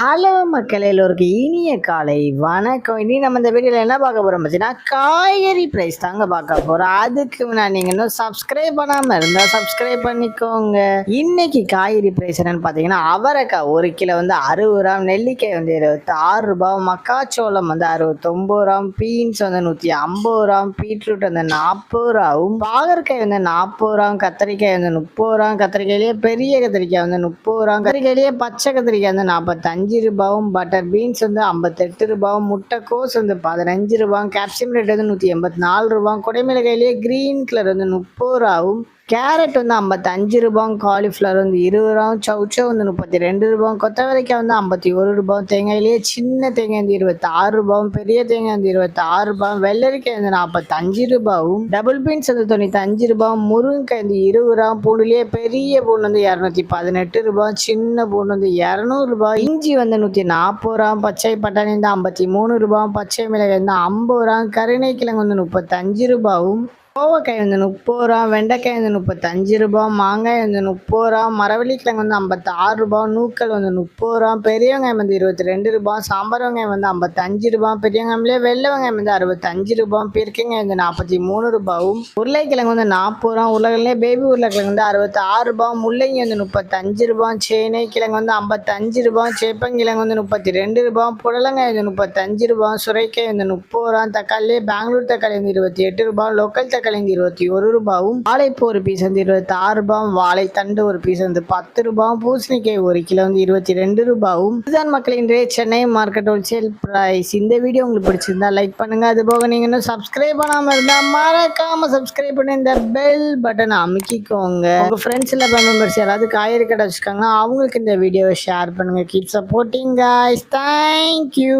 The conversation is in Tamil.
ஹலோ மக்கள் எல்லோருக்கும் இனிய காலை வணக்கம். இனி நம்ம இந்த வீடியோவில் என்ன பார்க்க போகிறோம் பார்த்தீங்கன்னா, காய்கறி ப்ரைஸ் தாங்க பார்க்க போகிறோம். அதுக்கு முன்னாடி நீங்கள் இன்னும் சப்ஸ்கிரைப் பண்ணாமல் இருந்தால் சப்ஸ்கிரைப் பண்ணிக்கோங்க. இன்னைக்கு காய்கறி ப்ரைஸ் என்னென்னு பார்த்தீங்கன்னா, அவரைக்காய் 1 கிலோ வந்து 60 ரூபா, நெல்லிக்காய் வந்து 26 ரூபா, மக்காச்சோளம் வந்து 69 ரூபா, பீன்ஸ் வந்து 150 ரூபா, பீட்ரூட் வந்து 40 ரூபாவும், பாகற்காய் வந்து 40 ரூபா, கத்திரிக்காய் வந்து 30 ரூபா, கத்திரிக்காயிலேயே பெரிய கத்திரிக்காய் வந்து 30 ரூபா, கத்திரிக்காயிலேயே பச்சை கத்திரிக்காய் வந்து 45 ரூபாவும், பட்டர் பீன்ஸ் வந்து 58 ரூபாவும், முட்டைக்கோஸ் வந்து 15 ரூபாயும், கேப்சிகம் ரேட் வந்து 184 ரூபாயும், குடைமிளகாயிலேயே கிரீன் கலர் வந்து 30 ரூபாவும், கேரட் வந்து 55 ரூபாயும், காலிஃப்ளவர் வந்து 20 ரூபாயும், சவுச்சோ வந்து 32 ரூபாயும், கொத்தவரைக்காய் வந்து 51 ரூபாயும், தேங்காயிலேயே சின்ன தேங்காய் வந்து 26 ரூபாயும், பெரிய தேங்காய் வந்து 26 ரூபாயும், வெள்ளரிக்காய் வந்து 45 ரூபாயும், டபுள் பீன்ஸ் வந்து 95 ரூபாயும், முருங்கைக்காய் வந்து 20 ரூபாயும், பூண்டுலேயே பெரிய பூண்டு வந்து 218 ரூபாயும், சின்ன பூண்டு வந்து 200 ரூபாய், இஞ்சி வந்து 140 ரூபாயும், பச்சை பட்டாணி வந்து 53 ரூபாயும், பச்சை மிளகாய் வந்து 50 ரூபாயும், கருணைக்கிழங்கு வந்து 35 ரூபாயும், கோவக்காய் வந்து 30 ரூபா, வெண்டைக்காய் வந்து 35 ரூபா, மாங்காய் வந்து 30 ரூபா, மரவள்ளிக்கிழங்கு வந்து 56 ரூபா, நூக்கல் வந்து 30 ரூபா, பெரிய வெங்காயம் வந்து 22 ரூபா, சாம்பார் வெங்காயம் வந்து 55 ரூபா, பெரிய வெங்காயம்லேயே வெள்ளை வெங்காயம் வந்து 65 ரூபா, பீர்க்கங்காய் வந்து 43 ரூபாவும், உருளைக்கிழங்கு வந்து 40 ரூபா, உருளைக்கிழங்குலேயே பேபி உருளைக்கிழங்கு வந்து 66 ரூபா, முள்ளங்கி வந்து 35 ரூபா, சேனை கிழங்கு வந்து 55 ரூபா, சேப்பங்கிழங்கு வந்து 32 ரூபா, புடலங்காய் வந்து 35 ரூபா, சுரைக்காய் வந்து 30 ரூபா, தக்காளி பெங்களூர் தக்காளி வந்து 28 ரூபா, லோக்கல் தக்காளி 21 ரூபாயும், வாழைப்பூ ஒரு பீஸ் வந்து 26 ரூபாயும், வாழைத்தண்டு ஒரு பீஸ் வந்து 10 ரூபாயும், பூசணிக்காய் 1 கிலோ வந்து 22 ரூபாயும். இதுதான் மக்கள் இன்றைய சென்னை மார்க்கெட் ஹோல்சேல் பிரைஸ். இந்த வீடியோ உங்களுக்கு பிடிச்சிருந்தா லைக் பண்ணுங்க. அது போக நீங்க இன்னும் சப்ஸ்கிரைப் பண்ணாம இருந்தா மறக்காம சப்ஸ்கிரைப் பண்ணி இந்த பெல் பட்டனை அமுக்கிக்கோங்க. உங்க ஃப்ரெண்ட்ஸ் இல்ல மெம்பர்ஸ் யாராவது காய்கறி கடை வச்சுக்காங்கன்னா அவங்களுக்கு இந்த வீடியோவை ஷேர் பண்ணுங்க. Keep supporting guys. தேங்க்யூ.